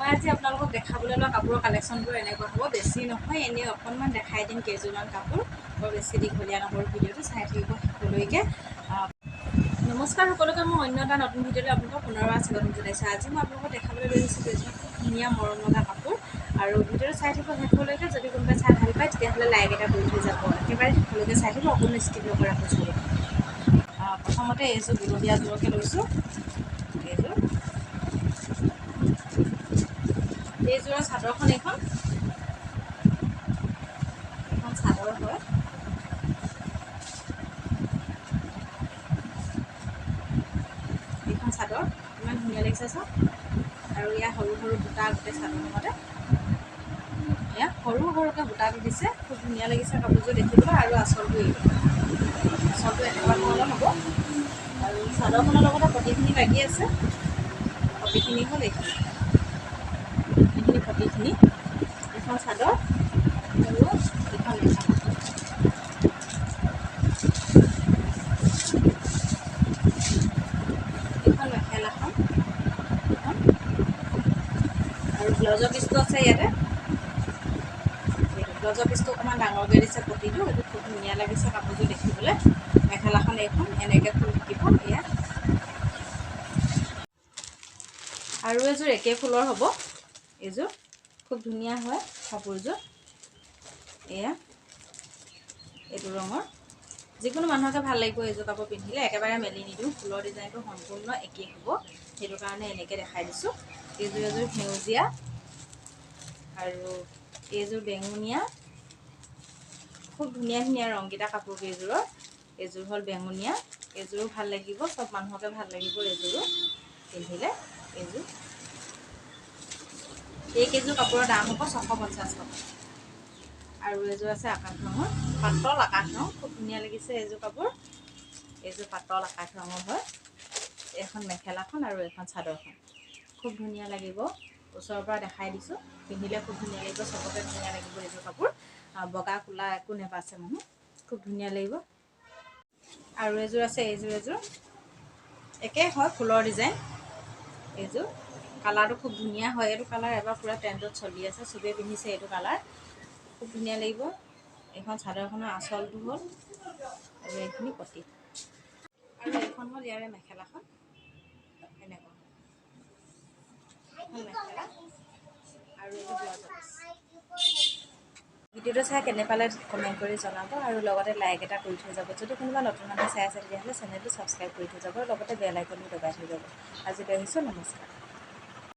মই আজি আপোনালোকক দেখাবলৈ লোৱা কাপোৰৰ কালেকশ্যনবোৰ এনেকুৱা হ'ব, বেছি নহয়, এনেই অকণমান দেখাই দিম কেইযোৰমান কাপোৰ, বৰ বেছি দীঘলীয়া নকৰোঁ ভিডিঅ'টো, চাই থাকিব শেষলৈকে। নমস্কাৰ সকলোকে, মই অন্য এটা নতুন ভিডিঅ'লৈ আপোনালোকক পুনৰবাৰ স্বাগতম জনাইছোঁ। আজি মই আপোনালোকক দেখাবলৈ লৈ আহিছোঁ কেইযোৰ খুব ধুনীয়া মৰম লগা কাপোৰ, আৰু ভিডিঅ'টো চাই থাকিব শেষলৈকে। যদি কোনোবাই চাই ভাল পায় তেতিয়াহ'লে লাইক এটা কৰি থৈ যাব, একেবাৰে শেষলৈকে চাই থাকিব, অকণো স্কিপ নকৰাকৈ চাব। প্ৰথমতে এইযোৰ গুলপীয়াযোৰকে লৈছোঁ। এইযোৰৰ চাদৰখন এইখন চাদৰ হয়। এইখন চাদৰ ইমান ধুনীয়া লাগিছে চাওক, আৰু ইয়াৰ সৰু সৰু বুটা গোটেই চাদৰখনতে, ইয়াত সৰু সৰুকৈ বুটাটো দিছে, খুব ধুনীয়া লাগিছে কাপোৰযোৰ দেখিবলৈ। আৰু আঁচলটো এনেকুৱা ধৰণৰ হ'ব, আৰু চাদৰখনৰ লগতে পতিখিনি লাগি আছে। পতিখিনি হ'ল এইখিনি পতিখিনি, এইখন চাদৰ আৰু এইখন মেখেলা। এইখন মেখেলাখন, এইখন আৰু ব্লাউজৰ পিচটো আছে ইয়াতে। ব্লাউজৰ পিচটো অকণমান ডাঙৰকৈ দিছে পতিটো, এইটো খুব ধুনীয়া লাগিছে কাপোৰযোৰ দেখিবলৈ। মেখেলাখন এইখন এনেকৈ ফুল থাকিব ইয়াত, আৰু এযোৰ একে ফুলৰ হ'ব। এইযোৰ খুব ধুনীয়া হয় কাপোৰযোৰ, এয়া এইটো ৰঙৰ, যিকোনো মানুহকে ভাল লাগিব এইযোৰ কাপোৰ পিন্ধিলে। একেবাৰে মেলি নিদিওঁ, ফুলৰ ডিজাইনটো সম্পূৰ্ণ একেই হ'ব, সেইটো কাৰণে এনেকৈ দেখাই দিছোঁ। এইযোৰ সেউজীয়া, আৰু এইযোৰ বেঙুনীয়া, খুব ধুনীয়া ধুনীয়া ৰংকেইটা কাপোৰ কেইযোৰৰ। এইযোৰ হ'ল বেঙুনীয়া, এইযোৰো ভাল লাগিব, চব মানুহকে ভাল লাগিব এইযোৰো পিন্ধিলে। এইকেইযোৰ কাপোৰৰ দাম হ'ব 650 টকা। আৰু এযোৰ আছে আকাশ ৰঙৰ, পাতল আকাশ ৰং, খুব ধুনীয়া লাগিছে এইযোৰ কাপোৰ। এইযোৰ পাতল আকাশ ৰঙৰ হয়। এইখন মেখেলাখন আৰু এইখন চাদৰখন খুব ধুনীয়া লাগিব, ওচৰৰ পৰা দেখাই দিছোঁ। পিন্ধিলে খুব ধুনীয়া লাগিব, চবতে ধুনীয়া লাগিব এইযোৰ কাপোৰ। বগা কোলা একো নেপাছে মানুহ, খুব ধুনীয়া লাগিব। আৰু এযোৰ আছে, এইযোৰ একেই হয়, ফুলৰ ডিজাইন। এইযোৰ কালাৰটো খুব ধুনীয়া হয়, এইটো কালাৰ এবাৰ পূৰা ট্ৰেণ্ডত চলি আছে, চবেই পিন্ধিছে এইটো কালাৰ, খুব ধুনীয়া লাগিব। এইখন চাদৰখনৰ আঁচলটো হ'ল, আৰু এইখিনি পতি, আৰু এইখন হ'ল ইয়াৰে মেখেলাখন। এনেকুৱা এইখন মেখেলা, আৰু এইটো ব্লাউজৰ পিচ। ভিডিঅ'টো চাই কেনে পালে কমেণ্ট কৰি জনাব, আৰু লগতে লাইক এটা কৰি থৈ যাব। যদি কোনোবা নতুন মানুহ চাই আছে তেতিয়াহ'লে চেনেলটো ছাবস্ক্ৰাইব কৰি থৈ যাব, আৰু লগতে বেল আইকনটো দবাই থৈ যাব। আজিলৈ আহিছোঁ, নমস্কাৰ।